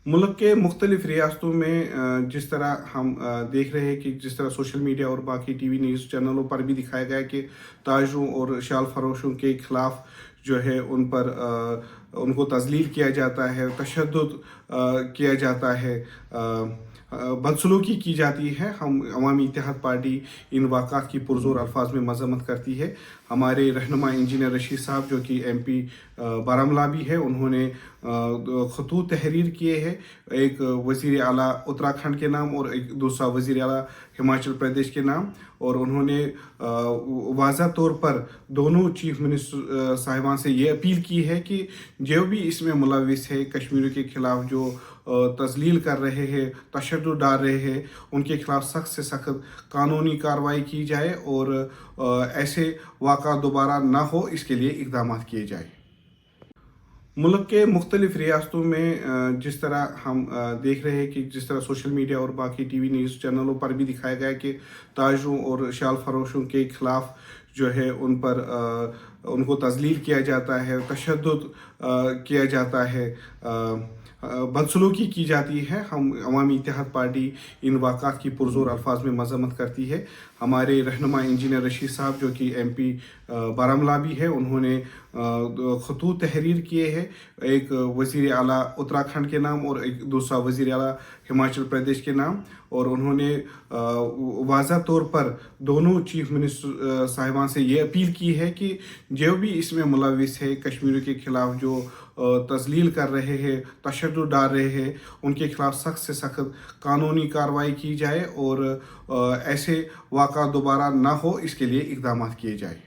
मुल्क के मुख्तलिफ रियासतों में जिस तरह हम देख रहे हैं कि जिस तरह सोशल मीडिया और बाकी टीवी न्यूज़ चैनलों पर भी दिखाया गया कि ताजरों और शाल फरोशों के खिलाफ जो है उन पर उनको तजलील किया जाता है, तशद्दुद किया जाता है, बदसलूकी की जाती है। हम अवामी इत्तेहाद पार्टी इन वाक़ात की पुरज़ोर अल्फाज में मज़म्मत करती है। हमारे रहनुमा इंजीनियर रशीद साहब जो कि MP बारामूला भी है, उन्होंने खतूत तहरीर किए हैं, एक वज़ीर आला उत्तराखंड के नाम और एक दूसरा वज़ीर आला हिमाचल प्रदेश के नाम, और उन्होंने वाज़ा तौर पर दोनों चीफ मिनिस्टर साहिबान से ये अपील की है कि जो भी इसमें मुलविस है, कश्मीर के ख़िलाफ़ जो तज़लील कर रहे हैं, तशद्दुद डाल रहे हैं, उनके खिलाफ सख्त से सख्त कानूनी कार्रवाई की जाए और ऐसे वाक़ा दोबारा ना हो, इसके लिए इक़दाम किए जाए। मुल्क के मुख्तलिफ रियासतों में जिस तरह हम देख रहे हैं कि जिस तरह सोशल मीडिया और बाकी टीवी न्यूज़ चैनलों पर भी दिखाया गया कि ताजरों और शाल फरोशों के खिलाफ जो है उन पर उनको तजलील किया जाता है, तशद्दुद किया जाता है, बदसलूकी की जाती है। हम अवामी इत्तेहाद पार्टी इन वाक़ात की पुरज़ोर अल्फाज में मज़म्मत करती है। हमारे रहनुमा इंजीनियर रशीद साहब जो कि MP बारामूला भी है, उन्होंने खतूत तहरीर किए हैं, एक वज़ीर आला उत्तराखंड के नाम और एक दूसरा वज़ीर आला हिमाचल प्रदेश के नाम, और उन्होंने वाज़ा तौर पर दोनों चीफ मिनिस्टर साहिबान से ये अपील की है कि जो भी इसमें मुलविस है, कश्मीर के ख़िलाफ़ जो तज़लील कर रहे हैं, तशद्दुद डाल रहे हैं, उनके खिलाफ सख्त से सख्त कानूनी कार्रवाई की जाए और ऐसे वाक़ा दोबारा ना हो, इसके लिए इक़दाम किए जाए।